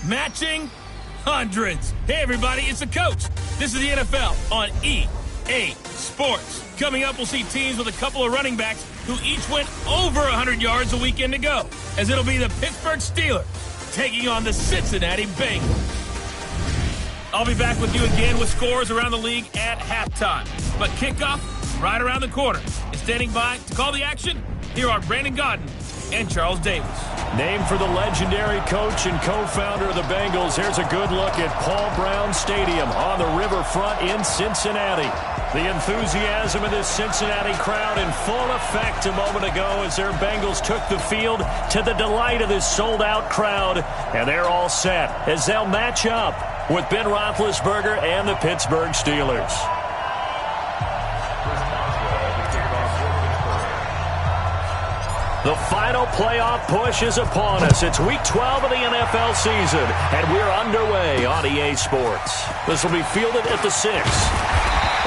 matching hundreds. Hey, everybody, it's the coach. This is the NFL on EA Sports. Coming up, we'll see teams with a couple of running backs who each went over 100 yards a weekend ago, as it'll be the Pittsburgh Steelers taking on the Cincinnati Bengals. I'll be back with you again with scores around the league at halftime. But kickoff right around the corner. And standing by to call the action, here are Brandon Gaudin and Charles Davis. Named for the legendary coach and co-founder of the Bengals, here's a good look at Paul Brown Stadium on the riverfront in Cincinnati. The enthusiasm of this Cincinnati crowd in full effect a moment ago as their Bengals took the field to the delight of this sold-out crowd. And they're all set as they'll match up with Ben Roethlisberger and the Pittsburgh Steelers. The final playoff push is upon us. It's Week 12 of the NFL season, and we're underway on EA Sports. This will be fielded at the 6.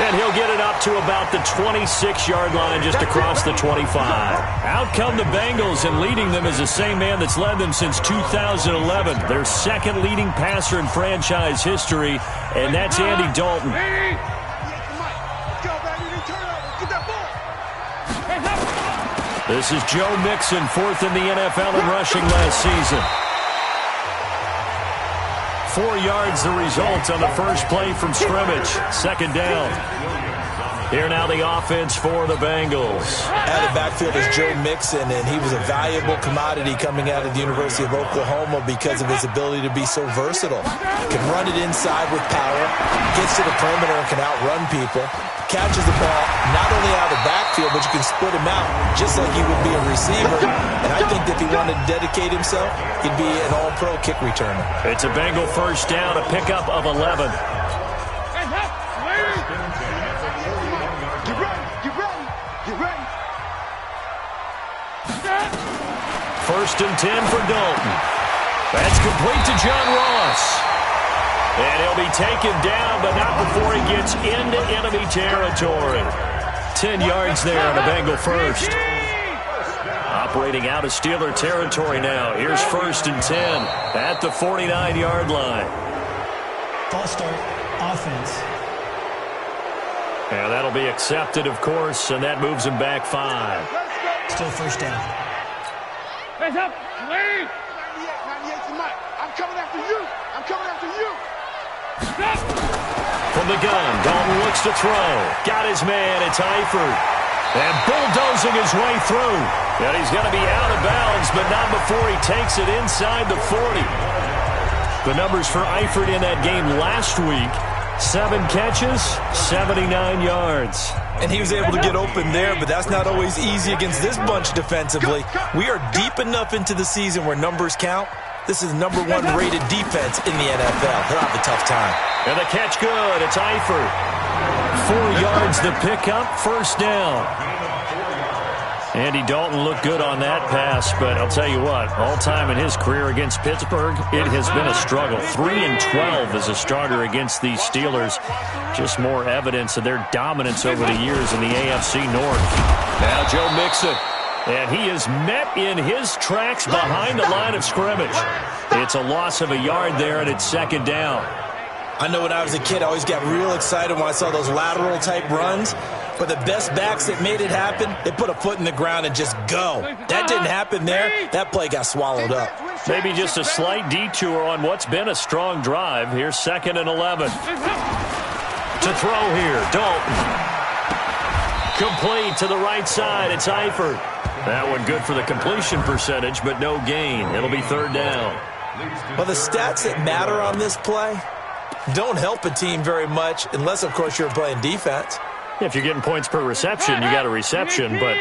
And he'll get it up to about the 26-yard line just across the 25. Out come the Bengals, and leading them is the same man that's led them since 2011. Their second leading passer in franchise history, and that's Andy Dalton. This is Joe Mixon, fourth in the NFL in rushing last season. 4 yards the result on the first play from scrimmage. Second down. Here now the offense for the Bengals. Out of the backfield is Joe Mixon, and he was a valuable commodity coming out of the University of Oklahoma because of his ability to be so versatile. Can run it inside with power, gets to the perimeter and can outrun people, catches the ball not only out of the backfield, but you can split him out just like he would be a receiver. And I think if he wanted to dedicate himself, he'd be an all-pro kick returner. It's a Bengal first down, a pickup of 11. First and 10 for Dalton. That's complete to John Ross. And he'll be taken down, but not before he gets into enemy territory. 10 yards there on the Bengal first. Operating out of Steeler territory now. Here's first and 10 at the 49-yard line. False start, offense. And that'll be accepted, of course, and that moves him back 5. Still first down. Hands up, Wayne! 98 to Mike. I'm coming after you. I'm coming after you. From the gun, Dalton looks to throw. Got his man, it's Eifert. And bulldozing his way through. And he's going to be out of bounds, but not before he takes it inside the 40. The numbers for Eifert in that game last week: 7 catches, 79 yards. And he was able to get open there, but that's not always easy against this bunch defensively. We are deep enough into the season where numbers count. This is the #1 rated defense in the NFL. They'll have a tough time. And the catch good. It's Eifert. 4 yards the pickup, first down. Andy Dalton looked good on that pass, but I'll tell you what, all time in his career against Pittsburgh, it has been a struggle. 3-12 as a starter against these Steelers. Just more evidence of their dominance over the years in the AFC North. Now Joe Mixon, and he is met in his tracks behind the line of scrimmage. It's a loss of a yard there, and it's second down. I know when I was a kid, I always got real excited when I saw those lateral-type runs. But the best backs that made it happen, they put a foot in the ground and just go. That didn't happen there. That play got swallowed up. Maybe just a slight detour on what's been a strong drive. Here's second and 11. To throw here, Dalton. Complete to the right side. It's Eifert. That one good for the completion percentage, but no gain. It'll be third down. Well, the stats that matter on this play don't help a team very much unless, of course, you're playing defense. If you're getting points per reception, you got a reception, but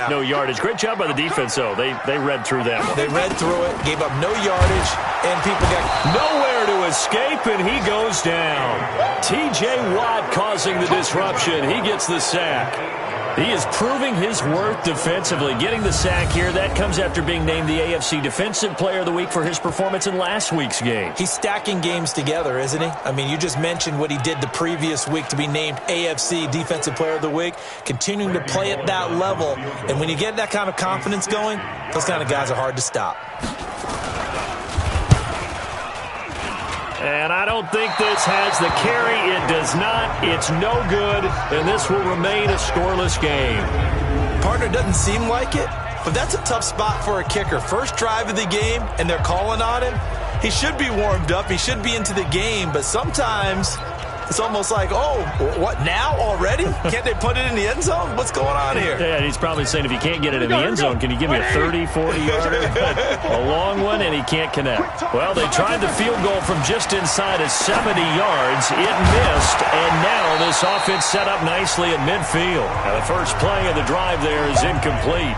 no yardage. Great job by the defense, though. They read through that one. They read through it, gave up no yardage, and people got nowhere to escape, and he goes down. T.J. Watt causing the disruption. He gets the sack. He is proving his worth defensively. Getting the sack here, that comes after being named the AFC Defensive Player of the Week for his performance in last week's game. He's stacking games together, isn't he? I mean, you just mentioned what he did the previous week to be named AFC Defensive Player of the Week, continuing to play at that level. And when you get that kind of confidence going, those kind of guys are hard to stop. And I don't think this has the carry. It does not. It's no good, and this will remain a scoreless game. Partner, doesn't seem like it, but that's a tough spot for a kicker. First drive of the game, and they're calling on him. He should be warmed up. He should be into the game, but sometimes it's almost like, oh, what, now already? Can't they put it in the end zone? What's going on here? Yeah, he's probably saying, if you can't get it in the end zone, can you give me a 30, 40-yarder? A long one, and he can't connect. Well, they tried the field goal from just inside of 70 yards. It missed, and now this offense set up nicely at midfield. Now, the first play of the drive there is incomplete.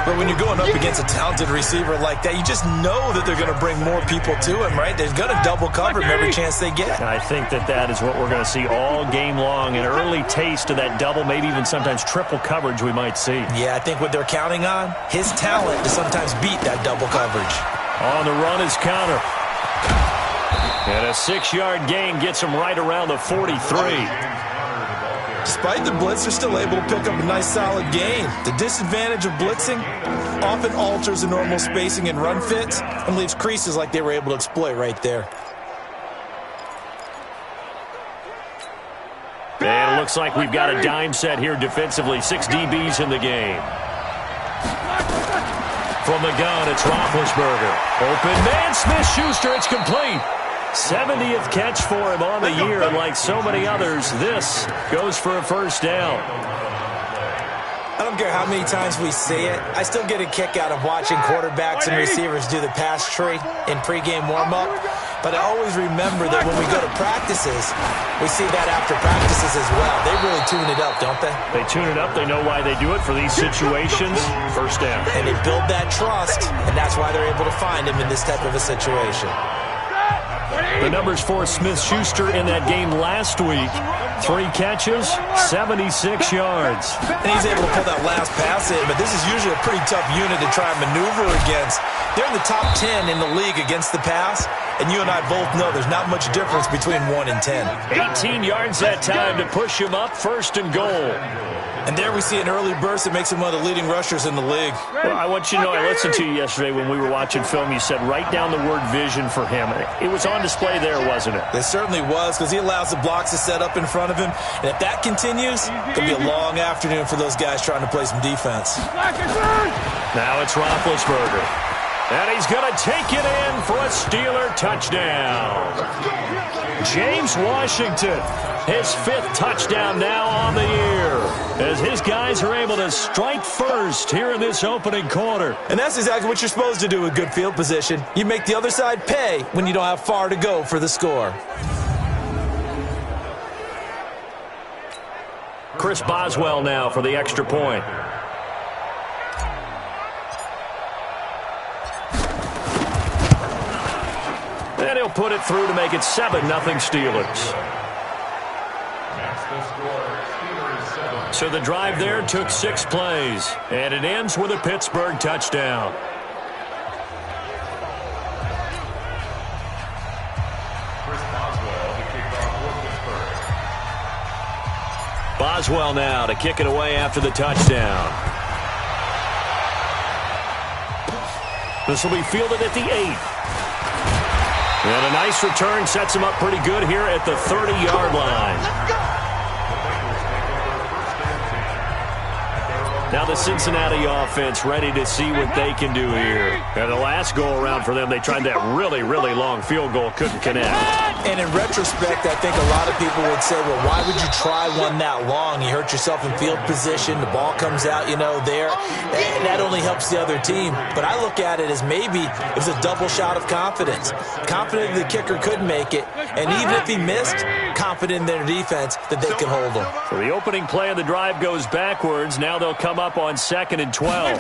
But when you're going up against a talented receiver like that, you just know that they're going to bring more people to him, right? They're going to double cover him every chance they get. I think that is what we're going to see all game long, an early taste of that double, maybe even sometimes triple coverage we might see. Yeah, I think what they're counting on, his talent to sometimes beat that double coverage. On the run is counter. And a 6-yard gain gets him right around the 43. Despite the blitz, they're still able to pick up a nice solid gain. The disadvantage of blitzing often alters the normal spacing and run fits and leaves creases like they were able to exploit right there. And it looks like we've got a dime set here defensively. 6 DBs in the game. From the gun, it's Roethlisberger. Open man, Smith-Schuster, it's complete. 70th catch for him on the year, and like so many others, this goes for a first down. I don't care how many times we see it. I still get a kick out of watching quarterbacks and receivers do the pass tree in pregame warm-up. But I always remember that when we go to practices, we see that after practices as well. They really tune it up, don't they? They tune it up. They know why they do it for these situations. First down. And they build that trust, and that's why they're able to find him in this type of a situation. The numbers for Smith-Schuster in that game last week. 3 catches, 76 yards. And he's able to pull that last pass in, but this is usually a pretty tough unit to try and maneuver against. They're in the top 10 in the league against the pass, and you and I both know there's not much difference between 1 and 10. 18 yards that time to push him up, 1st and goal. And there we see an early burst that makes him one of the leading rushers in the league. Well, I want you to know, I listened to you yesterday when we were watching film. You said write down the word vision for him. It was on display there, wasn't it? It certainly was, because he allows the blocks to set up in front of him. And if that continues, it could be a long afternoon for those guys trying to play some defense. Now it's Roethlisberger. And he's going to take it in for a Steeler touchdown. James Washington, his 5th touchdown now on the year, as his guys are able to strike first here in this opening quarter. And that's exactly what you're supposed to do with good field position. You make the other side pay when you don't have far to go for the score. Chris Boswell now for the extra point. And he'll put it through to make it 7-0 Steelers. So the drive there took 6 plays, and it ends with a Pittsburgh touchdown. Boswell now to kick it away after the touchdown. This will be fielded at the 8. And a nice return sets him up pretty good here at the 30-yard line. Now the Cincinnati offense ready to see what they can do here. And the last go-around for them, they tried that really, really long field goal, couldn't connect. And in retrospect, I think a lot of people would say, well, why would you try one that long? You hurt yourself in field position. The ball comes out, there. And that only helps the other team. But I look at it as maybe it was a double shot of confidence. Confident the kicker could make it. And even if he missed, confident in their defense that they could hold him. So the opening play of the drive goes backwards. Now they'll come up on 2nd and 12.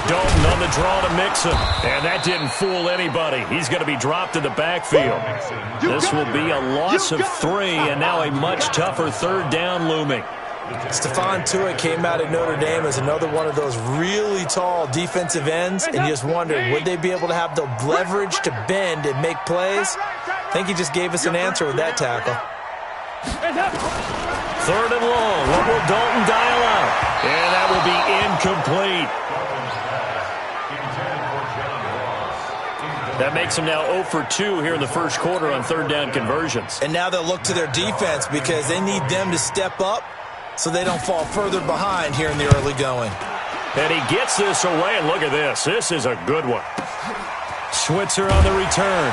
Dalton on the draw to Mixon. And that didn't fool anybody. He's going to be dropped in the backfield. This will be a loss of 3, and now a much tougher 3rd down looming. Stephon Tuitt came out of Notre Dame as another one of those really tall defensive ends, and you just wondered, would they be able to have the leverage to bend and make plays? I think he just gave us an answer with that tackle. 3rd and long. What will Dalton dial out? And that will be incomplete. That makes them now 0 for 2 here in the first quarter on third down conversions. And now they'll look to their defense because they need them to step up so they don't fall further behind here in the early going. And he gets this away, and look at this. This is a good one. Switzer on the return.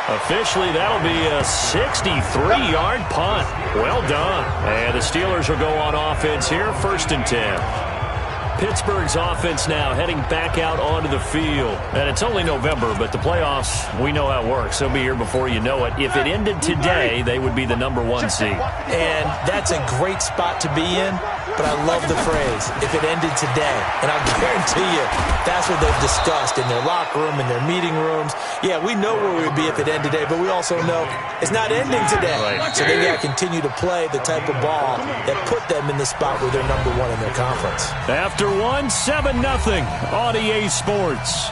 Officially, that'll be a 63-yard punt. Well done. And the Steelers will go on offense here, 1st and 10. Pittsburgh's offense now heading back out onto the field. And it's only November, but the playoffs, we know how it works. They'll be here before you know it. If it ended today, they would be the #1 seed. And that's a great spot to be in, but I love the phrase, if it ended today. And I'll guarantee you, that's what they've discussed in their locker room, in their meeting rooms. Yeah, we know where we would be if it ended today, but we also know it's not ending today. Right. So they got to continue to play the type of ball that put them in the spot where they're #1 in their conference. After 7-0 on EA Sports.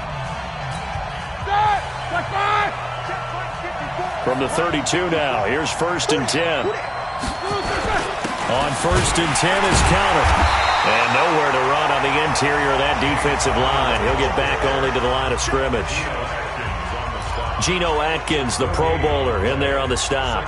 From the 32 now, here's 1st and 10. On 1st and 10 is counter. And nowhere to run on the interior of that defensive line. He'll get back only to the line of scrimmage. Geno Atkins, the Pro Bowler, in there on the stop.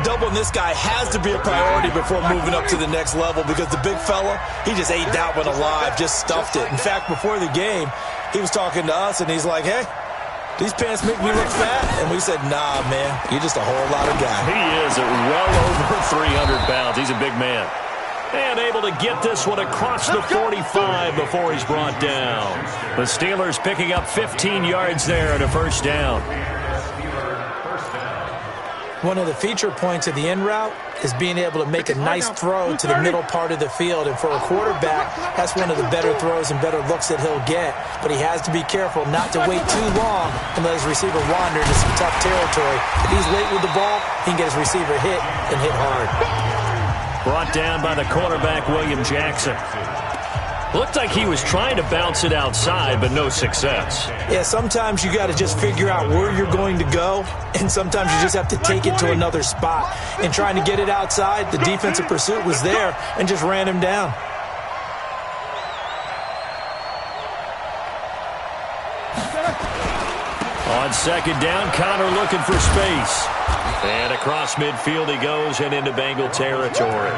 Doubling this guy has to be a priority before moving up to the next level because the big fella, he just ate that one alive, just stuffed it. In fact, before the game, he was talking to us, and he's like, hey, these pants make me look fat? And we said, nah, man, you're just a whole lot of guy. He is well over 300 pounds. He's a big man. And able to get this one across the 45 before he's brought down. The Steelers picking up 15 yards there and a 1st down. One of the feature points of the in route is being able to make a nice throw to the middle part of the field. And for a quarterback, that's one of the better throws and better looks that he'll get. But he has to be careful not to wait too long and let his receiver wander into some tough territory. If he's late with the ball, he can get his receiver hit and hit hard. Brought down by the cornerback, William Jackson. Looked like he was trying to bounce it outside, but no success. Yeah, sometimes you got to just figure out where you're going to go, and sometimes you just have to take it to another spot. And trying to get it outside, the defensive pursuit was there and just ran him down. On 2nd down, Connor looking for space. And across midfield he goes and into Bengal territory.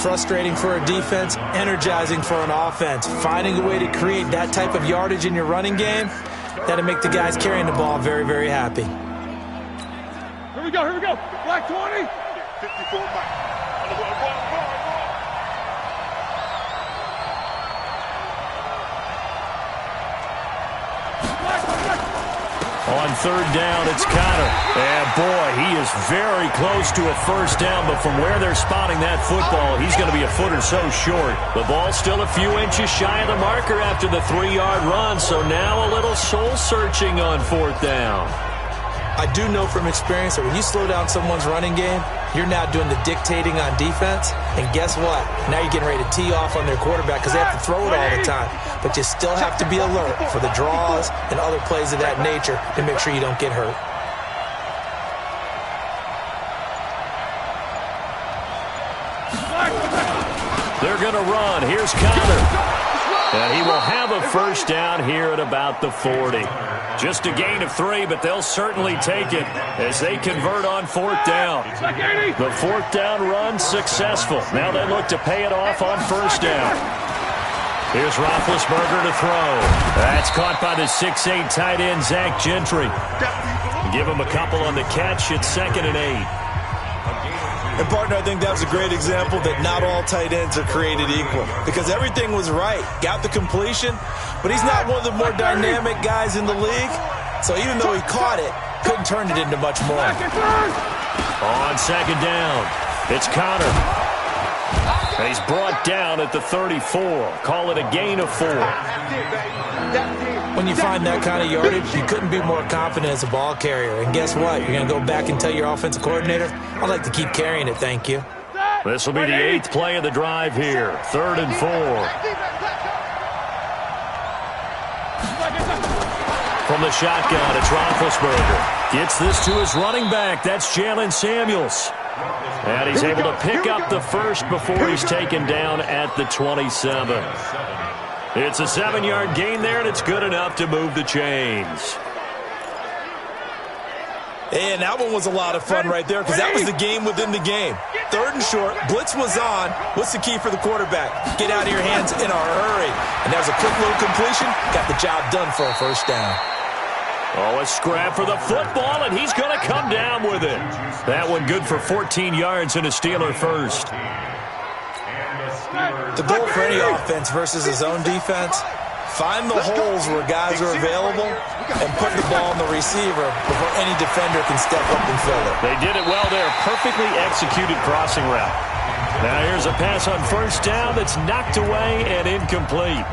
Frustrating for a defense, energizing for an offense. Finding a way to create that type of yardage in your running game, that'll make the guys carrying the ball very, very happy. Here we go. Black 20. 54 back. On 3rd down, it's Connor. And boy, he is very close to a 1st down, but from where they're spotting that football, he's going to be a foot or so short. The ball's still a few inches shy of the marker after the 3-yard run, so now a little soul-searching on 4th down. I do know from experience that when you slow down someone's running game, you're now doing the dictating on defense. And guess what? Now you're getting ready to tee off on their quarterback because they have to throw it all the time. But you still have to be alert for the draws and other plays of that nature to make sure you don't get hurt. They're going to run. Here's Connor. And he will have a 1st down here at about the 40. Just a gain of 3, but they'll certainly take it as they convert on 4th down. The 4th down run successful. Now they look to pay it off on 1st down. Here's Roethlisberger to throw. That's caught by the 6'8" tight end, Zach Gentry. Give him a couple on the catch. It's 2nd and 8. And, partner, I think that was a great example that not all tight ends are created equal because everything was right. Got the completion, but he's not one of the more dynamic guys in the league. So even though he caught it, couldn't turn it into much more. On 2nd down, it's Connor. And he's brought down at the 34. Call it a gain of 4. When you find that kind of yardage, you couldn't be more confident as a ball carrier. And guess what? You're going to go back and tell your offensive coordinator, I'd like to keep carrying it, thank you. This will be the 8th play of the drive here. 3rd and 4. From the shotgun, it's Roethlisberger. Gets this to his running back. That's Jalen Samuels. And he's able to pick up the 1st before he's taken down at the 27. It's a 7-yard gain there, and it's good enough to move the chains. And that one was a lot of fun right there because that was the game within the game. 3rd and short, blitz was on. What's the key for the quarterback? Get out of your hands in a hurry. And that was a quick little completion. Got the job done for a first down. Oh, a scrap for the football, and he's going to come down with it. That one good for 14 yards and a Steeler first. The goal for any offense versus his own defense, find the holes where guys are available and put the ball in the receiver before any defender can step up and fill it. They did it well there. Perfectly executed crossing route. Now here's a pass on first down that's knocked away and incomplete.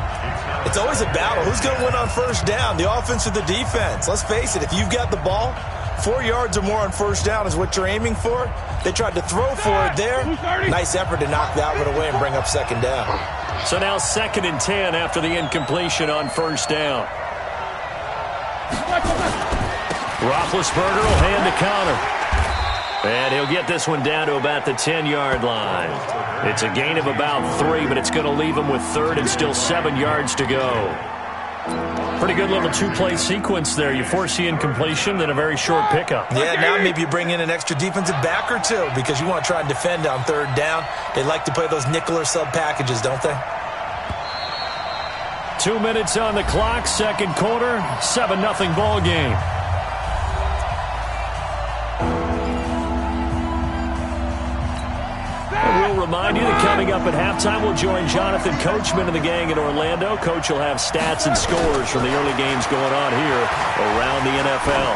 It's always a battle. Who's going to win on first down, the offense or the defense? Let's face it, if you've got the ball, 4 yards or more on first down is what you're aiming for. They tried to throw for it there. Nice effort to knock that one away and bring up second down. So now 2nd and 10 after the incompletion on first down. Roethlisberger will hand the counter. And he'll get this one down to about the 10-yard line. It's a gain of about 3, but it's going to leave him with 3rd and still 7 yards to go. Pretty good little 2-play sequence there. You force the incompletion, then a very short pickup. Yeah, now maybe you bring in an extra defensive back or two because you want to try and defend on 3rd down. They like to play those nickel or sub packages, don't they? 2 minutes on the clock, 2nd quarter, 7-0 ball game. We'll remind you that coming up at halftime, we'll join Jonathan Coachman and the gang in Orlando. Coach will have stats and scores from the early games going on here around the NFL.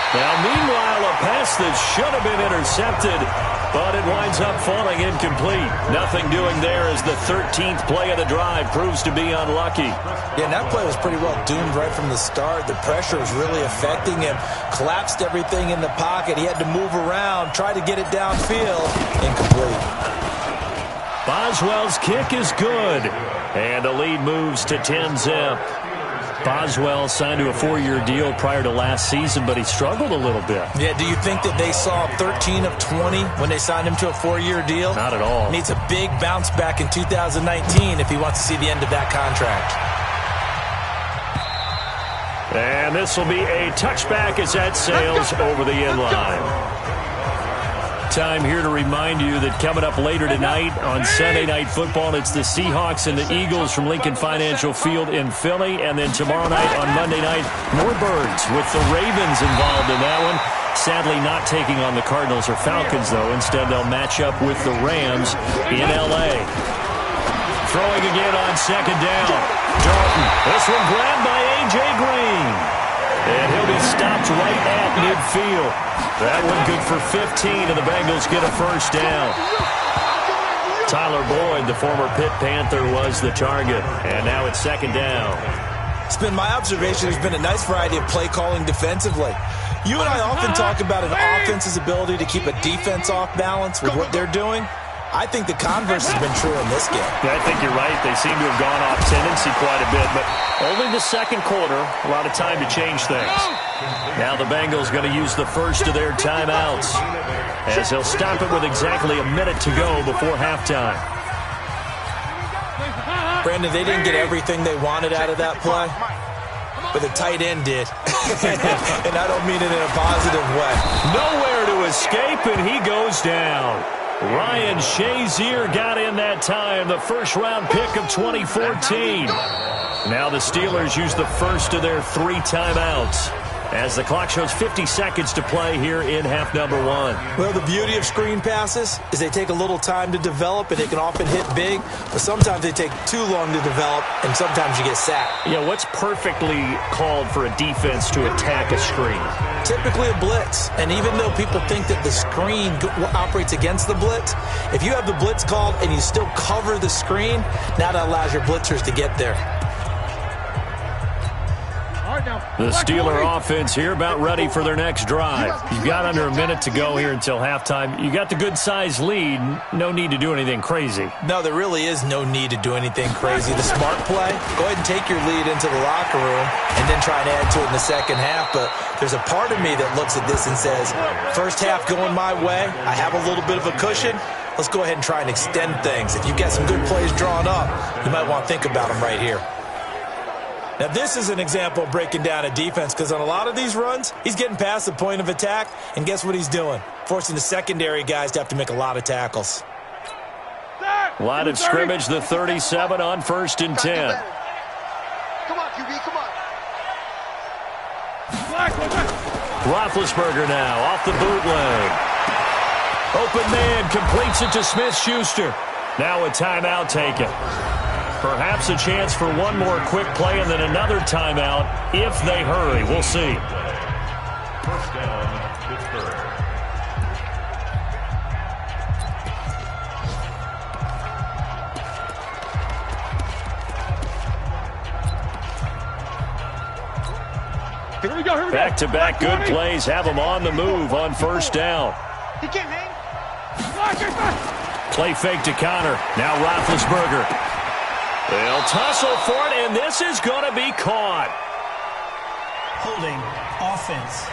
Now, meanwhile, a pass that should have been intercepted, but it winds up falling incomplete. Nothing doing there as the 13th play of the drive proves to be unlucky. Yeah, and that play was pretty well doomed right from the start. The pressure was really affecting him. Collapsed everything in the pocket. He had to move around, try to get it downfield. Incomplete. Boswell's kick is good, and the lead moves to 10-zip. Boswell signed to a 4-year deal prior to last season, but he struggled a little bit. Yeah, do you think that they saw 13 of 20 when they signed him to a 4-year deal? Not at all. Needs a big bounce back in 2019 if he wants to see the end of that contract. And this will be a touchback as that sails over the inline. Time here to remind you that coming up later tonight on Sunday Night Football, it's the Seahawks and the Eagles from Lincoln Financial Field in Philly. And then tomorrow night on Monday night, more Birds with the Ravens involved in that one. Sadly not taking on the Cardinals or Falcons, though. Instead, they'll match up with the Rams in L.A. Throwing again on 2nd down. Dalton. This one grabbed by A.J. Green. And he'll be stopped right at midfield. That one good for 15, and the Bengals get a first down. Tyler Boyd, the former Pitt Panther, was the target. And now it's 2nd down. It's been my observation there's been a nice variety of play calling defensively. You and I often talk about an offense's ability to keep a defense off balance with what they're doing. I think the converse has been true in this game. Yeah, I think you're right. They seem to have gone off tendency quite a bit, but only the 2nd quarter, a lot of time to change things. Now the Bengals going to use the first of their timeouts as they'll stop it with exactly a minute to go before halftime. Brandon, they didn't get everything they wanted out of that play, but the tight end did. And I don't mean it in a positive way. Nowhere to escape, and he goes down. Ryan Shazier got in that time, the 1st-round pick of 2014. Now the Steelers use the first of their 3 timeouts as the clock shows 50 seconds to play here in half number 1. Well, the beauty of screen passes is they take a little time to develop, and they can often hit big, but sometimes they take too long to develop, and sometimes you get sacked. Yeah, what's perfectly called for a defense to attack a screen? Typically a blitz, and even though people think that the screen operates against the blitz, if you have the blitz called and you still cover the screen, now that allows your blitzers to get there. The Steeler offense here about ready for their next drive. You've got under a minute to go here until halftime. You got the good-sized lead. No need to do anything crazy. No, there really is no need to do anything crazy. The smart play, go ahead and take your lead into the locker room and then try and add to it in the second half. But there's a part of me that looks at this and says, first half going my way, I have a little bit of a cushion. let's go ahead and try and extend things. If you get some good plays drawn up, you might want to think about them right here. Now, this is an example of breaking down a defense because on a lot of these runs, he's getting past the point of attack, and guess what he's doing? Forcing the secondary guys to have to make a lot of tackles. Line of scrimmage, the 37 on 1st and 10. Come on, QB, come on. Roethlisberger now off the bootleg. Open man completes it to Smith-Schuster. Now a timeout taken. Perhaps a chance for one more quick play and then another timeout if they hurry. We'll see. First down, Pittsburgh. Here we go. Back-to-back good plays have them on the move on 1st down. He can't hang. Play fake to Connor. Now Roethlisberger. They'll tussle for it, and this is going to be caught. Holding offense.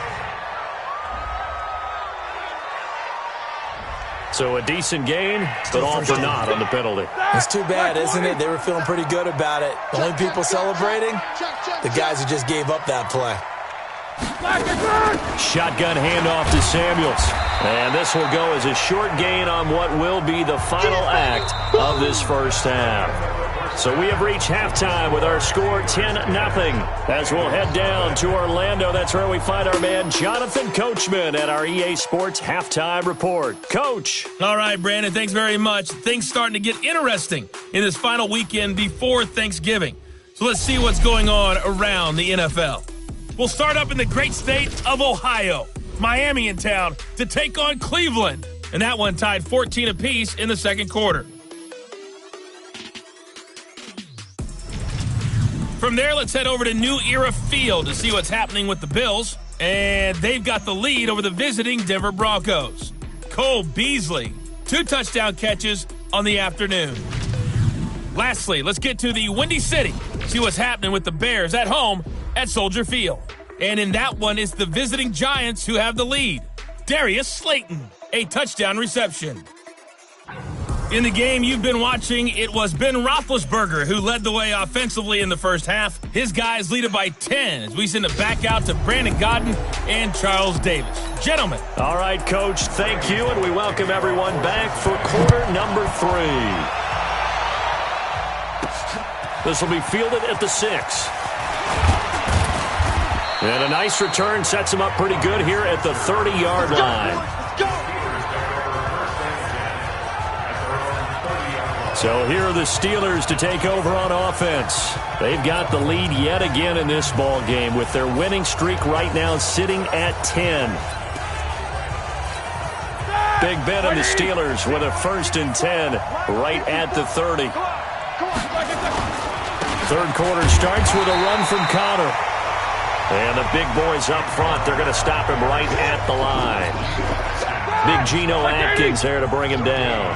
So a decent gain, but all for naught on the penalty. It's too bad, isn't it? They were feeling pretty good about it. The only people celebrating, the guys who just gave up that play. Shotgun handoff to Samuels. And this will go as a short gain on what will be the final act of this first half. So we have reached halftime with our score 10-0. As we'll head down to Orlando, that's where we find our man Jonathan Coachman at our EA Sports Halftime Report. Coach. All right, Brandon, thanks very much. Things starting to get interesting in this final weekend before Thanksgiving. So let's see what's going on around the NFL. We'll start up in the great state of Ohio. Miami in town to take on Cleveland. And that one tied 14 apiece in the second quarter. From there, let's head over to New Era Field to see what's happening with the Bills. And they've got the lead over the visiting Denver Broncos. Cole Beasley, 2 touchdown catches on the afternoon. Lastly, let's get to the Windy City. See what's happening with the Bears at home at Soldier Field. And in that one, it's the visiting Giants who have the lead. Darius Slayton, a touchdown reception. In the game you've been watching, it was Ben Roethlisberger who led the way offensively in the first half. His guys lead it by 10 as we send it back out to Brandon Godden and Charles Davis. Gentlemen. All right, Coach, thank you, and we welcome everyone back for quarter number 3. This will be fielded at the 6. And a nice return sets him up pretty good here at the 30-yard line. So here are the Steelers to take over on offense. They've got the lead yet again in this ball game with their winning streak right now sitting at 10. Big Ben and the Steelers with a 1st and 10 right at the 30. Third quarter starts with a run from Connor. And the big boys up front, they're going to stop him right at the line. Big Geno Atkins there to bring him down.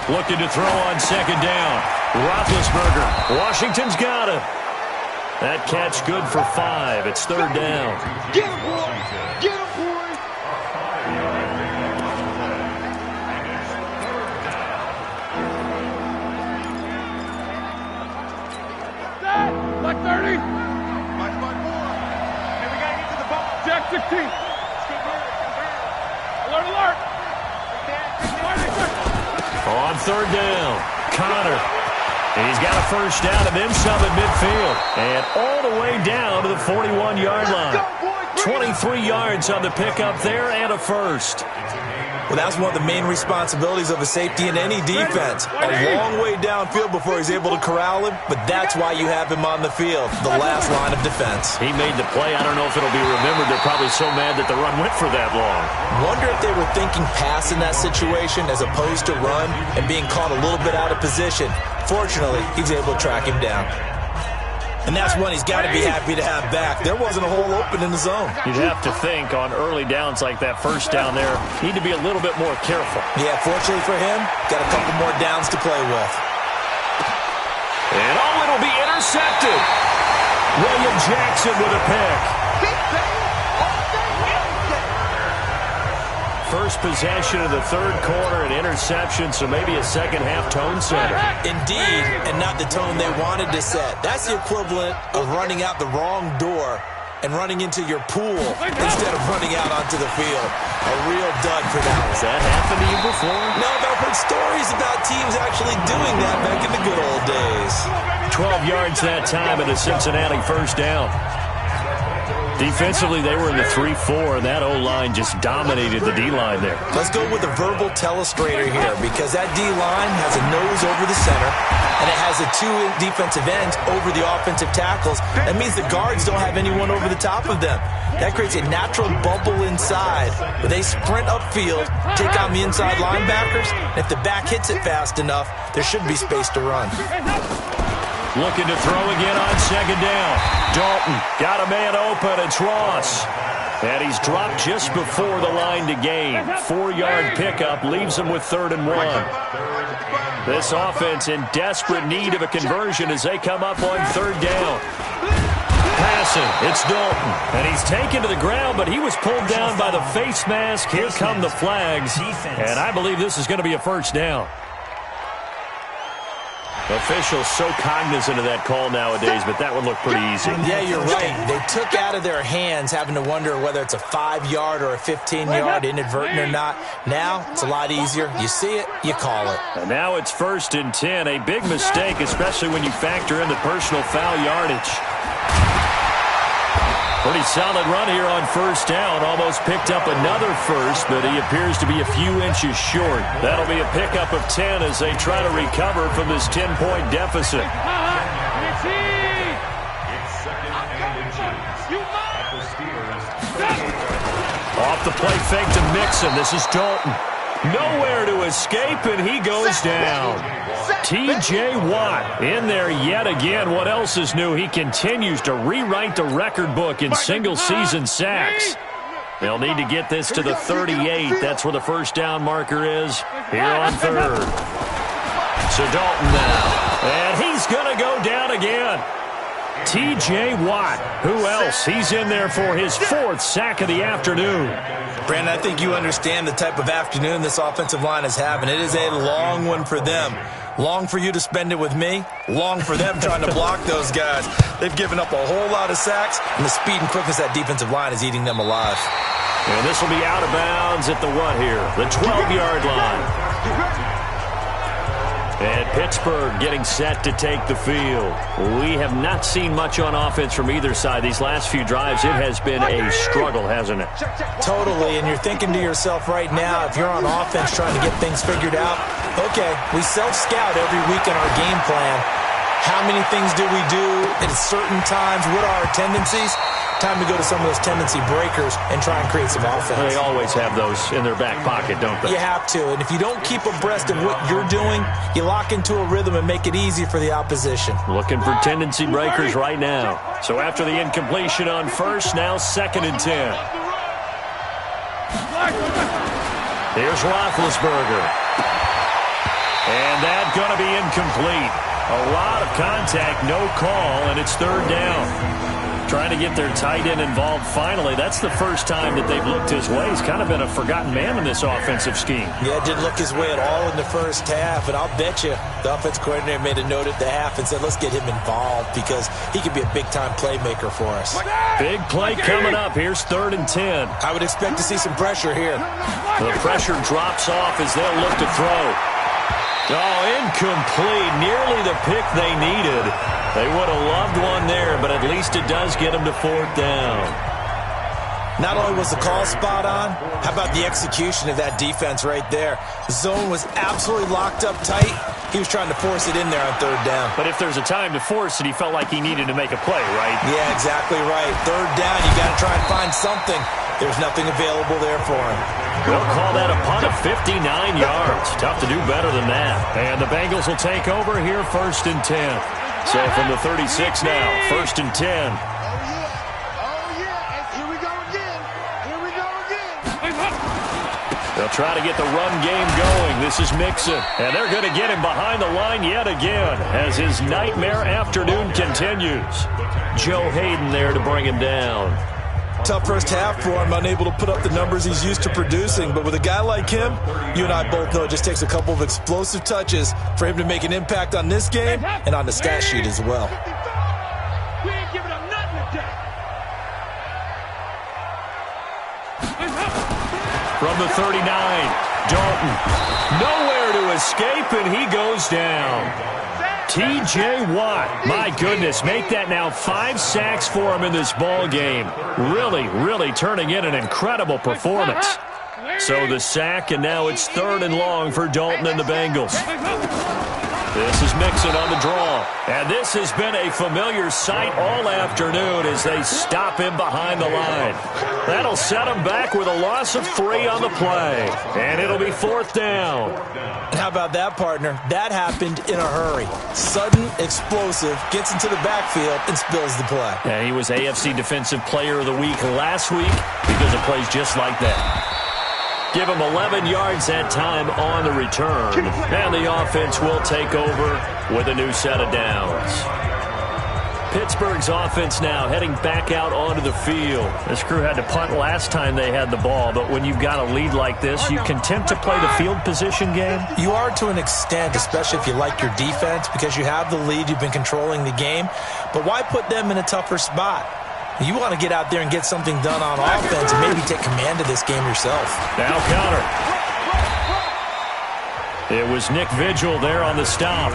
Looking to throw on 2nd down. Roethlisberger. Washington's got him. That catch good for 5. It's 3rd down. Get him, boy. Get him, boy. Black 30. Watch my boy. Hey, we got to get to the ball. Jack 16. Alert, alert. On 3rd down, Connor. He's got a 1st down and then some at midfield. And all the way down to the 41-yard line. 23 yards on the pickup there and a 1st. Well, that's one of the main responsibilities of a safety in any defense. A long way downfield before he's able to corral him, but that's why you have him on the field, the last line of defense. He made the play. I don't know if it'll be remembered. They're probably so mad that the run went for that long. Wonder if they were thinking pass in that situation as opposed to run and being caught a little bit out of position. Fortunately, he's able to track him down. And that's one he's got to be happy to have back. There wasn't a hole open in the zone. You'd have to think on early downs like that 1st down there, need to be a little bit more careful. Yeah, fortunately for him, got a couple more downs to play with. And it'll be intercepted. William Jackson with a pick. first possession of the third quarter, an interception, so maybe a second-half tone setter. Indeed, and not the tone they wanted to set. That's the equivalent of running out the wrong door and running into your pool instead of running out onto the field. A real dud for that one. Has that happened to you before? No, but I've heard stories about teams actually doing that back in the good old days. 12 yards that time and a Cincinnati first down. Defensively, they were in the 3-4, and that O-line just dominated the D-line there. Let's go with a verbal telestrator here, because that D-line has a nose over the center, and it has the two defensive ends over the offensive tackles. That means the guards don't have anyone over the top of them. That creates a natural bubble inside where they sprint upfield, take on the inside linebackers, and if the back hits it fast enough, there should be space to run. Looking to throw again on second down. Dalton got a man open. It's Ross. And he's dropped just before the line to gain. 4-yard pickup leaves him with 3rd and 1. This offense in desperate need of a conversion as they come up on 3rd down. Passing, it's Dalton. And he's taken to the ground, but he was pulled down by the face mask. Here come the flags. And I believe this is going to be a first down. Officials so cognizant of that call nowadays, but that would look pretty easy. Yeah, you're right. They took out of their hands having to wonder whether it's a 5-yard or a 15-yard, inadvertent or not. Now, it's a lot easier. You see it, you call it. And now it's 1st and 10. A big mistake, especially when you factor in the personal foul yardage. Pretty solid run here on 1st down. Almost picked up another first, but he appears to be a few inches short. That'll be a pickup of 10 as they try to recover from this 10-point deficit. Off the play fake to Mixon. This is Dalton. Nowhere to escape, and he goes down. T.J. Watt in there yet again. What else is new? He continues to rewrite the record book in single-season sacks. They'll need to get this to the 38. That's where the first down marker is here on 3rd. So Dalton now. And he's going to go down again. T.J. Watt. Who else? He's in there for his 4th sack of the afternoon. Brandon, I think you understand the type of afternoon this offensive line is having. It is a long one for them. Long for you to spend it with me. Long for them trying to block those guys. They've given up a whole lot of sacks, and the speed and quickness of that defensive line is eating them alive. And this will be out of bounds at the what here? The 12-yard line. And Pittsburgh getting set to take the field. We have not seen much on offense from either side. These last few drives, it has been a struggle, hasn't it? Totally, and you're thinking to yourself right now, if you're on offense trying to get things figured out, okay, we self-scout every week in our game plan. How many things do we do at certain times? What are our tendencies? Time to go to some of those tendency breakers and try and create some offense. They always have those in their back pocket, don't they? You have to, and if you don't keep abreast of what you're doing, you lock into a rhythm and make it easy for the opposition. Looking for tendency breakers right now. So after the incompletion on 1st, now 2nd and 10. Here's Roethlisberger. And that's going to be incomplete. A lot of contact, no call, and it's 3rd down. Trying to get their tight end involved finally. That's the first time that they've looked his way. He's kind of been a forgotten man in this offensive scheme. Yeah, didn't look his way at all in the first half, and I'll bet you the offense coordinator made a note at the half and said, let's get him involved because he could be a big-time playmaker for us. Big play coming up. Here's 3rd and 10. I would expect to see some pressure here. The pressure drops off as they'll look to throw. Oh, incomplete. Nearly the pick they needed. They would have loved one there, but at least it does get them to 4th down. Not only was the call spot on, how about the execution of that defense right there? The zone was absolutely locked up tight. He was trying to force it in there on 3rd down. But if there's a time to force it, he felt like he needed to make a play, right? Yeah, exactly right. 3rd down, you got to try and find something. There's nothing available there for him. They'll call that a punt of 59 yards. Tough to do better than that. And the Bengals will take over here 1st and 10. So from the 36 now, 1st and 10. Oh, yeah. Here we go again. Here we go again. They'll try to get the run game going. This is Mixon. And they're going to get him behind the line yet again as his nightmare afternoon continues. Joe Hayden there to bring him down. Tough first half for him, unable to put up the numbers he's used to producing. But with a guy like him, you and I both know it just takes a couple of explosive touches for him to make an impact on this game and on the stat sheet as well. We ain't giving up nothing today. From the 39, Dalton. Nowhere to escape, and he goes down. T.J. Watt, my goodness, make that now 5 sacks for him in this ball game. Really turning in an incredible performance. So the sack, and now it's 3rd and long for Dalton and the Bengals. This is Mixon on the draw. And this has been a familiar sight all afternoon as they stop him behind the line. That'll set him back with a loss of 3 on the play. And it'll be 4th down. And how about that, partner? That happened in a hurry. Sudden, explosive, gets into the backfield, and spills the play. Yeah, he was AFC Defensive Player of the Week last week because of plays just like that. Give him 11 yards that time on the return. And the offense will take over with a new set of downs. Pittsburgh's offense now heading back out onto the field. This crew had to punt last time they had the ball, but when you've got a lead like this, you content to play the field position game? You are to an extent, especially if you like your defense, because you have the lead, you've been controlling the game. But why put them in a tougher spot? You want to get out there and get something done on offense and maybe take command of this game yourself. Now counter. It was Nick Vigil there on the stop.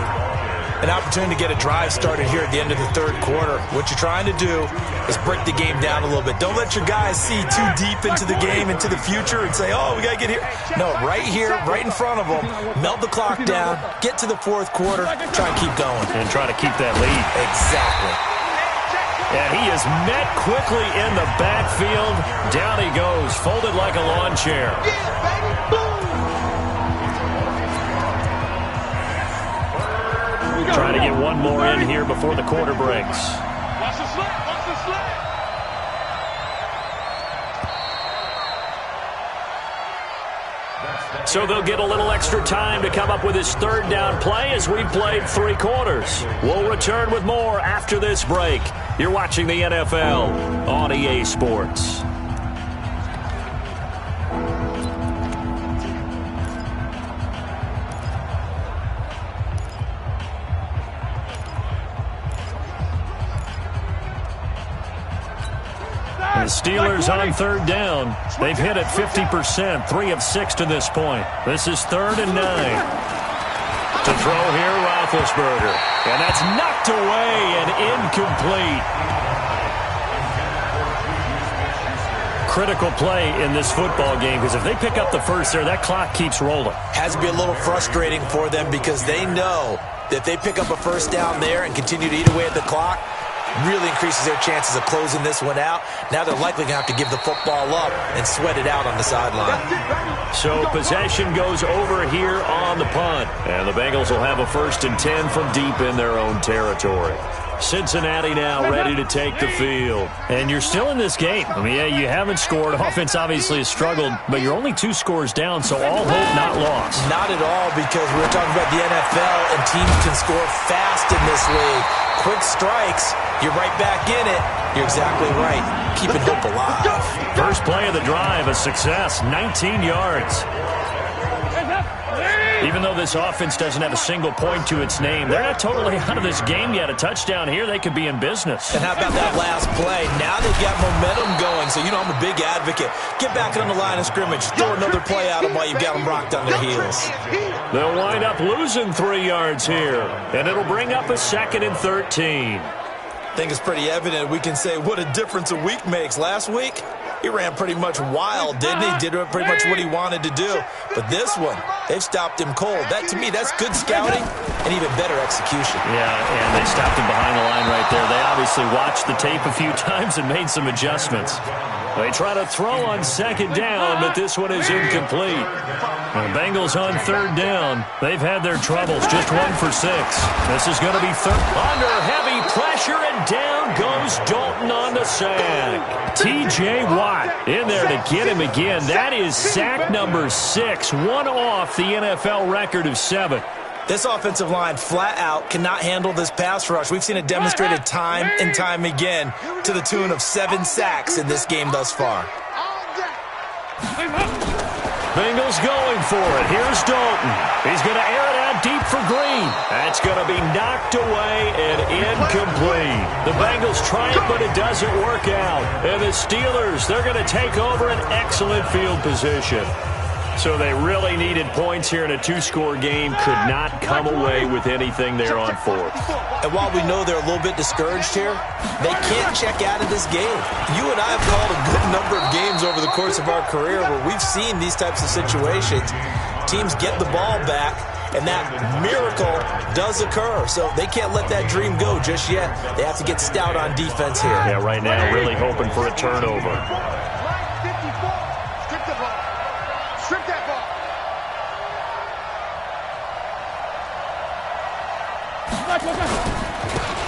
An opportunity to get a drive started here at the end of the 3rd quarter. What you're trying to do is break the game down a little bit. Don't let your guys see too deep into the game, into the future, and say, oh, we got to get here. No, right here, right in front of them. Melt the clock down, get to the 4th quarter, try and keep going. And try to keep that lead. Exactly. And he is met quickly in the backfield. Down he goes, folded like a lawn chair. Trying to get one more in here before the quarter breaks. Watch the slip, watch the slip. So they'll get a little extra time to come up with his 3rd down play as we've played 3 quarters. We'll return with more after this break. You're watching the NFL on EA Sports. The Steelers on 3rd down. They've hit it 50%, 3 of 6 to this point. This is 3rd and 9. To throw here, Roethlisberger. And that's knocked away and incomplete. Critical play in this football game because if they pick up the first there, that clock keeps rolling. Has to be a little frustrating for them because they know that if they pick up a 1st down there and continue to eat away at the clock, really increases their chances of closing this one out. Now they're likely going to have to give the football up and sweat it out on the sideline. So possession goes over here on the punt. And the Bengals will have a 1st and 10 from deep in their own territory. Cincinnati now ready to take the field. And you're still in this game. I mean, yeah, you haven't scored. Offense obviously has struggled, but you're only 2 scores down, so all hope not lost. Not at all, because we're talking about the NFL, and teams can score fast in this league. Quick strikes, you're right back in it. You're exactly right. Keeping hope alive. First play of the drive, a success, 19 yards. Even though this offense doesn't have a single point to its name, they're not totally out of this game yet. A touchdown here, they could be in business. And how about that last play? Now they've got momentum going, so you know I'm a big advocate. Get back on the line of scrimmage. Throw another play at them while you've got them rocked on their heels. They'll wind up losing 3 yards here, and it'll bring up a 2nd and 13. I think it's pretty evident we can say what a difference a week makes. Last week, he ran pretty much wild, didn't he? Did pretty much what he wanted to do. But this one, they've stopped him cold. That, to me, that's good scouting and even better execution. Yeah, and they stopped him behind the line right there. They obviously watched the tape a few times and made some adjustments. They try to throw on 2nd down, but this one is incomplete. The Bengals on 3rd down. They've had their troubles, just 1 for 6. This is going to be 3rd. Under heavy pressure, and down goes Dalton on the sack. T.J. Watt in there to get him again. That is sack number 6, one off the NFL record of 7. This offensive line flat out cannot handle this pass rush. We've seen it demonstrated time and time again to the tune of 7 sacks in this game thus far. Bengals going for it. Here's Dalton. He's going to air it out deep for Green. That's going to be knocked away and incomplete. The Bengals try it, but it doesn't work out. And the Steelers, they're going to take over an excellent field position. So they really needed points here in a 2-score game. Could not come away with anything there on 4th. And while we know they're a little bit discouraged here, they can't check out of this game. You and I have called a good number of games over the course of our career where we've seen these types of situations. Teams get the ball back, and that miracle does occur. So they can't let that dream go just yet. They have to get stout on defense here. Yeah, right now really hoping for a turnover.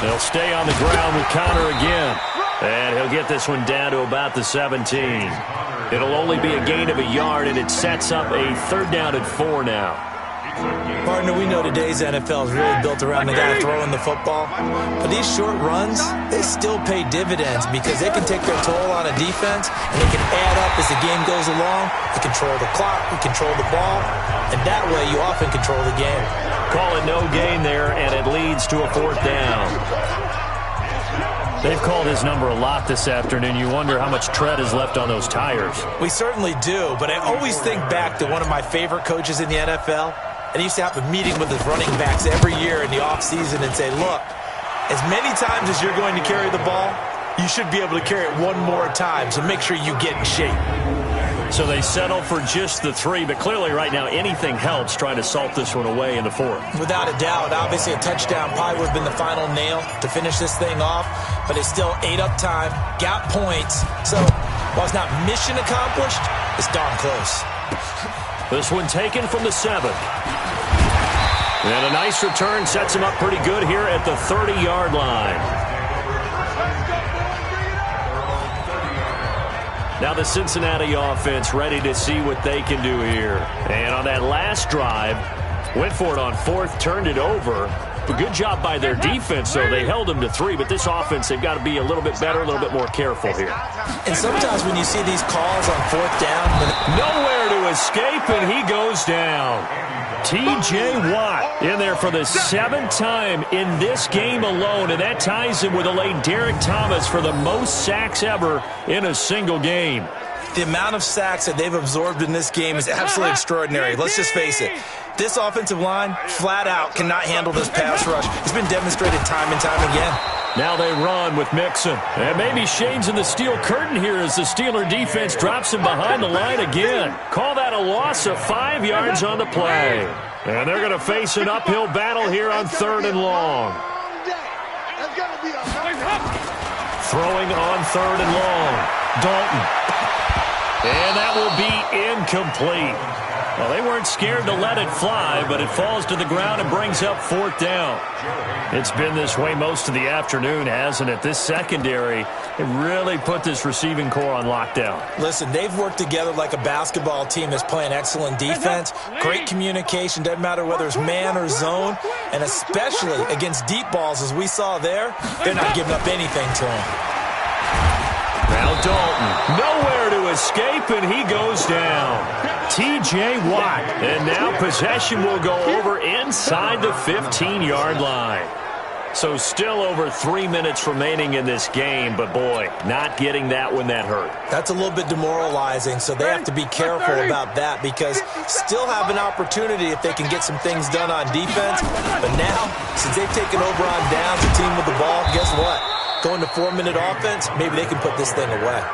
They'll stay on the ground with Connor again. And he'll get this one down to about the 17. It'll only be a gain of a yard, and it sets up a 3rd down and 4 now. Partner, we know today's NFL is really built around the guy throwing the football. But these short runs, they still pay dividends because they can take their toll on a defense, and they can add up as the game goes along. They control the clock, they control the ball, and that way you often control the game. Call it no gain there, and it leads to a 4th down. They've called his number a lot this afternoon. You wonder how much tread is left on those tires. We certainly do, but I always think back to one of my favorite coaches in the NFL, and he used to have a meeting with his running backs every year in the offseason and say, look, as many times as you're going to carry the ball, you should be able to carry it one more time, so make sure you get in shape. So they settle for just the 3, but clearly right now anything helps trying to salt this one away in the 4th. Without a doubt, obviously a touchdown probably would have been the final nail to finish this thing off, but it's still ate up time, got points. So while it's not mission accomplished, it's darn close. This one taken from the 7th. And a nice return sets him up pretty good here at the 30-yard line. Now the Cincinnati offense ready to see what they can do here. And on that last drive, went for it on 4th, turned it over. A good job by their defense, though. They held them to 3, but this offense, they've got to be a little bit better, a little bit more careful here. And sometimes when you see these calls on 4th down, nowhere to escape, and he goes down. T.J. Watt in there for the 7th time in this game alone, and that ties him with a late Derek Thomas for the most sacks ever in a single game. The amount of sacks that they've absorbed in this game is absolutely extraordinary. Let's just face it. This offensive line, flat out, cannot handle this pass rush. It's been demonstrated time and time again. Now they run with Mixon. And maybe shades in the steel curtain here as the Steeler defense drops him behind the line again. Call that a loss of 5 yards on the play. And they're going to face an uphill battle here on 3rd and long. Throwing on 3rd and long. Dalton. And that will be incomplete. Well, they weren't scared to let it fly, but it falls to the ground and brings up 4th down. It's been this way most of the afternoon, hasn't it? This secondary, it really put this receiving core on lockdown. Listen, they've worked together like a basketball team that's playing excellent defense, great communication, doesn't matter whether it's man or zone, and especially against deep balls as we saw there, they're not giving up anything to them. Now Dalton, nowhere to escape, and he goes down. T.J. Watt, and now possession will go over inside the 15-yard line. So still over 3 minutes remaining in this game, but boy, not getting that when that hurt. That's a little bit demoralizing, so they have to be careful about that because still have an opportunity if they can get some things done on defense. But now, since they've taken over on downs, the team with the ball, guess what? Going to 4-minute offense, maybe they can put this thing away.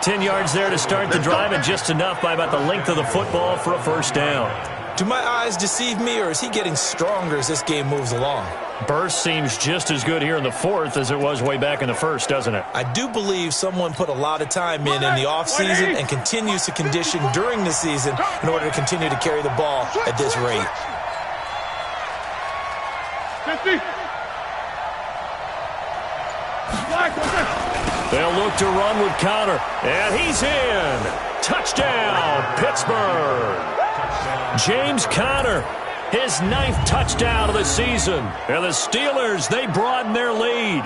10 yards there to start the drive, and just enough by about the length of the football for a 1st down. Do my eyes deceive me, or is he getting stronger as this game moves along? Burst seems just as good here in the 4th as it was way back in the 1st, doesn't it? I do believe someone put a lot of time in the offseason and continues to condition during the season in order to continue to carry the ball at this rate. 50. They'll look to run with Connor, and he's in. Touchdown, Pittsburgh. James Conner his 9th touchdown of the season. And the Steelers, they broaden their lead.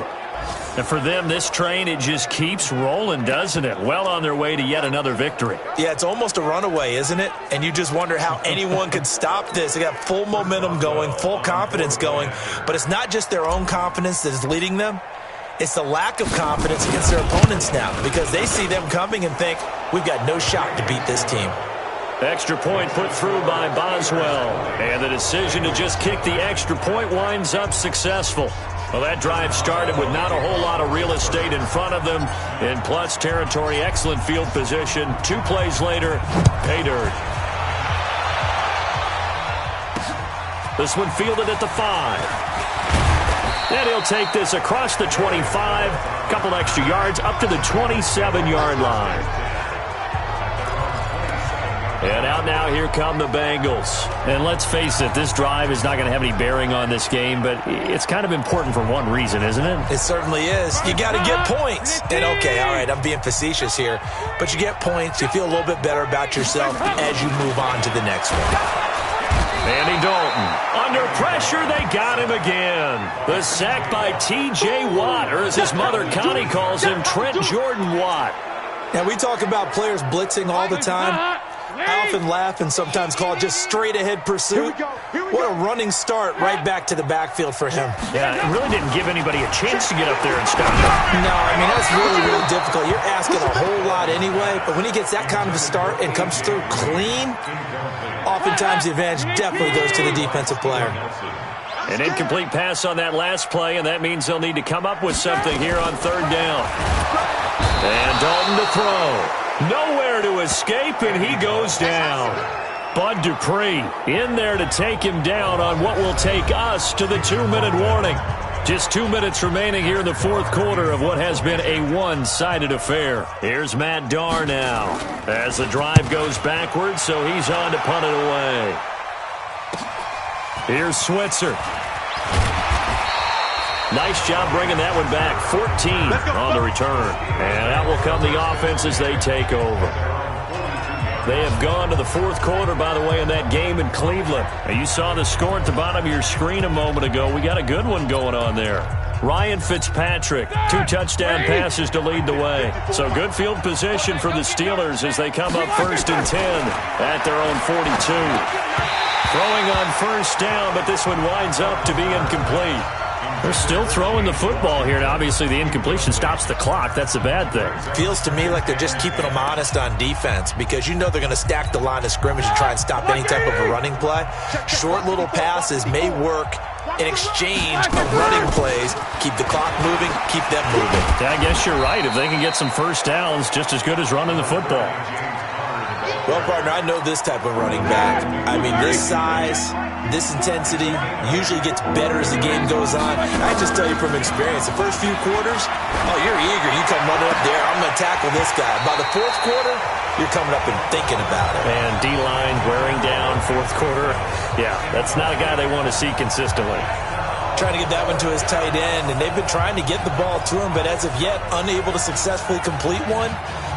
And for them, this train, it just keeps rolling, doesn't it? Well on their way to yet another victory. Yeah, it's almost a runaway, isn't it? And you just wonder how anyone could stop this. They got full momentum going, full confidence going. But it's not just their own confidence that is leading them. It's the lack of confidence against their opponents now, because they see them coming and think, we've got no shot to beat this team. Extra point put through by Boswell. And the decision to just kick the extra point winds up successful. Well, that drive started with not a whole lot of real estate in front of them. In plus territory, excellent field position. 2 plays later, pay dirt. This one fielded at the 5. And he'll take this across the 25. Couple extra yards up to the 27-yard line. And out now, here come the Bengals. And let's face it, this drive is not going to have any bearing on this game, but it's kind of important for one reason, isn't it? It certainly is. You got to get points. And okay, all right, I'm being facetious here, but you get points, you feel a little bit better about yourself as you move on to the next one. Andy Dalton. Under pressure, they got him again. The sack by T.J. Watt, or as his mother Connie calls him, Trent Jordan Watt. Now, we talk about players blitzing all the time. I often laugh and sometimes call it just straight-ahead pursuit. What a running start right back to the backfield for him. Yeah, it really didn't give anybody a chance to get up there and stop him. No, I mean, that's really, really difficult. You're asking a whole lot anyway, but when he gets that kind of a start and comes through clean, oftentimes the advantage definitely goes to the defensive player. An incomplete pass on that last play, and that means they'll need to come up with something here on 3rd down. And Dalton to throw. Nowhere to escape, and he goes down. Bud Dupree in there to take him down on what will take us to the 2-minute warning. Just 2 minutes remaining here in the 4th quarter of what has been a one-sided affair. Here's Matt Darr now as the drive goes backwards, so he's on to punt it away. Here's Switzer. Nice job bringing that one back. 14 on the return. And out will come the offense as they take over. They have gone to the 4th quarter, by the way, in that game in Cleveland. And you saw the score at the bottom of your screen a moment ago. We got a good one going on there. Ryan Fitzpatrick, 2 touchdown passes to lead the way. So good field position for the Steelers as they come up 1st and 10 at their own 42. Throwing on 1st down, but this one winds up to be incomplete. They're still throwing the football here. Now, obviously, the incompletion stops the clock. That's a bad thing. Feels to me like they're just keeping them honest on defense because you know they're going to stack the line of scrimmage and try and stop any type of a running play. Short little passes may work in exchange of running plays. Keep the clock moving, keep them moving. Yeah, I guess you're right. If they can get some 1st downs, just as good as running the football. Well, partner, I know this type of running back. I mean, this size, this intensity usually gets better as the game goes on. I just tell you from experience, the first few quarters, oh, you're eager. You come running up there, I'm going to tackle this guy. By the 4th quarter, you're coming up and thinking about it. And D-line wearing down 4th quarter. Yeah, that's not a guy they want to see consistently. Trying to get that one to his tight end, and they've been trying to get the ball to him, but as of yet, unable to successfully complete one.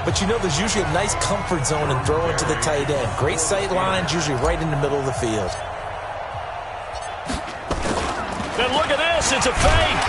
But you know there's usually a nice comfort zone in throwing to the tight end. Great sight lines, usually right in the middle of the field. And look at this, it's a fake.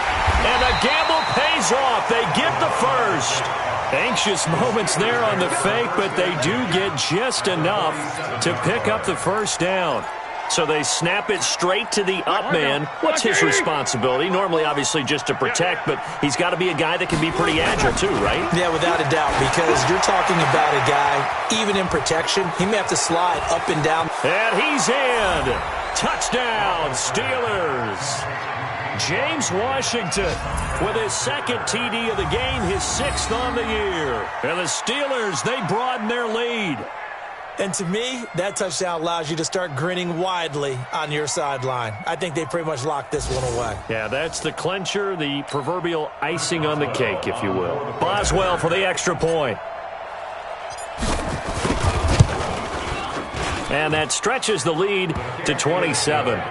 And the gamble pays off. They get the 1st. Anxious moments there on the fake, but they do get just enough to pick up the 1st down. So they snap it straight to the up man. What's his responsibility? Normally, obviously, just to protect, but he's got to be a guy that can be pretty agile too, right? Yeah, without a doubt, because you're talking about a guy, even in protection, he may have to slide up and down. And he's in. Touchdown, Steelers. James Washington with his 2nd TD of the game, his 6th on the year. And the Steelers, they broaden their lead. And to me, that touchdown allows you to start grinning widely on your sideline. I think they pretty much locked this one away. Yeah, that's the clincher, the proverbial icing on the cake, if you will. Boswell for the extra point. And that stretches the lead to 27.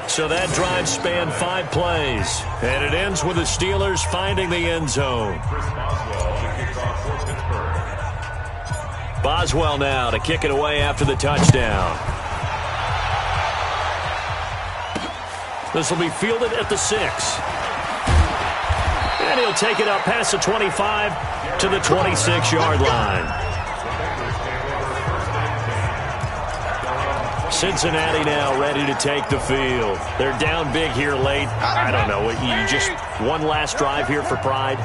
So that drive spanned 5 plays. And it ends with the Steelers finding the end zone. Boswell now to kick it away after the touchdown. This will be fielded at the 6. And he'll take it up past the 25 to the 26-yard line. Cincinnati now ready to take the field. They're down big here late. I don't know. You just one last drive here for pride?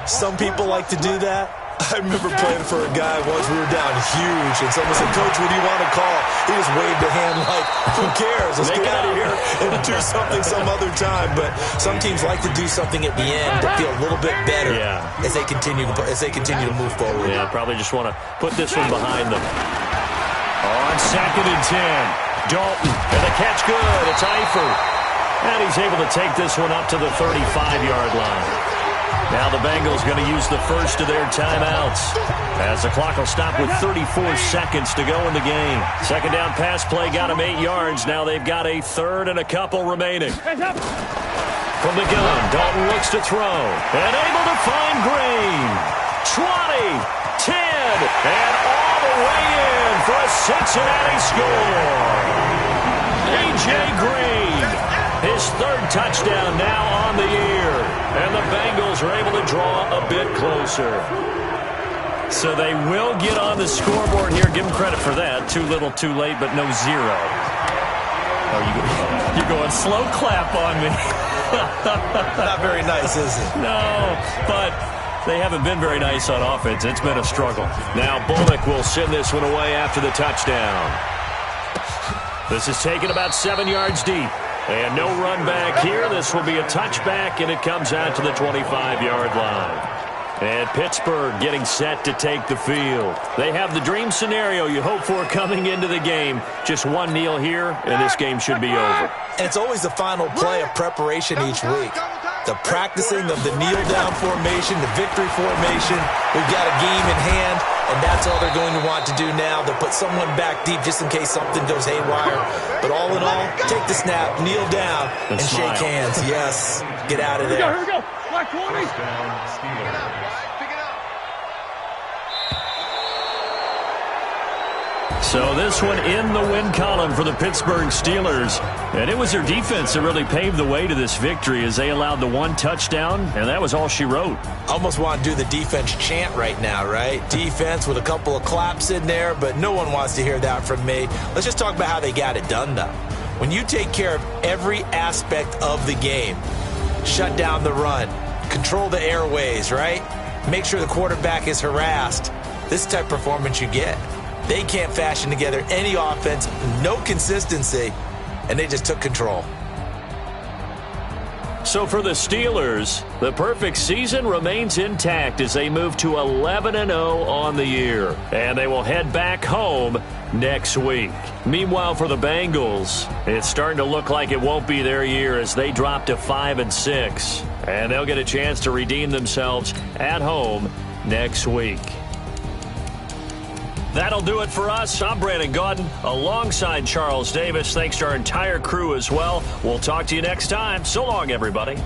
Some people like to do that. I remember playing for a guy once. We were down huge, and someone said, "Coach, what do you want to call?" He just waved a hand like, "Who cares? Let's get out of here and do something some other time." But some teams like to do something at the end to feel a little bit better as they continue to move forward. Yeah, probably just want to put this one behind them. On 2nd and 10, Dalton, and the catch good. It's Eifert. And he's able to take this one up to the 35-yard line. Now the Bengals going to use the first of their timeouts as the clock will stop with 34 seconds to go in the game. Second down pass play got him 8 yards. Now they've got a third and a couple remaining. From the gun, Dalton looks to throw and able to find Green. 20, 10, and all the way in for a Cincinnati score. A.J. Green, his third touchdown now on the year. And the Bengals are able to draw a bit closer. So they will get on the scoreboard here. Give them credit for that. Too little, too late, but no zero. Oh, you're going slow clap on me. Not very nice, is it? No, but they haven't been very nice on offense. It's been a struggle. Now Bullock will send this one away after the touchdown. This is taken about 7 yards deep. And no run back here. This will be a touchback, and it comes out to the 25-yard line. And Pittsburgh getting set to take the field. They have the dream scenario you hope for coming into the game. Just one kneel here, and this game should be over. And it's always the final play of preparation each week. The practicing of the kneel-down formation, the victory formation. We've got a game in hand, and that's all they're going to want to do now. They'll put someone back deep just in case something goes haywire. But all in all, take the snap, kneel down, and shake hands. Yes, get out of there. Here we go. Black 20. So this one in the win column for the Pittsburgh Steelers. And it was their defense that really paved the way to this victory as they allowed the one touchdown, and that was all she wrote. Almost want to do the defense chant right now, right? Defense with a couple of claps in there, but no one wants to hear that from me. Let's just talk about how they got it done, though. When you take care of every aspect of the game, shut down the run, control the airways, right? Make sure the quarterback is harassed. This type of performance you get. They can't fashion together any offense, no consistency, and they just took control. So for the Steelers, the perfect season remains intact as they move to 11-0 on the year. And they will head back home next week. Meanwhile, for the Bengals, it's starting to look like it won't be their year as they drop to 5-6. And they'll get a chance to redeem themselves at home next week. That'll do it for us. I'm Brandon Gaudin alongside Charles Davis. Thanks to our entire crew as well. We'll talk to you next time. So long, everybody.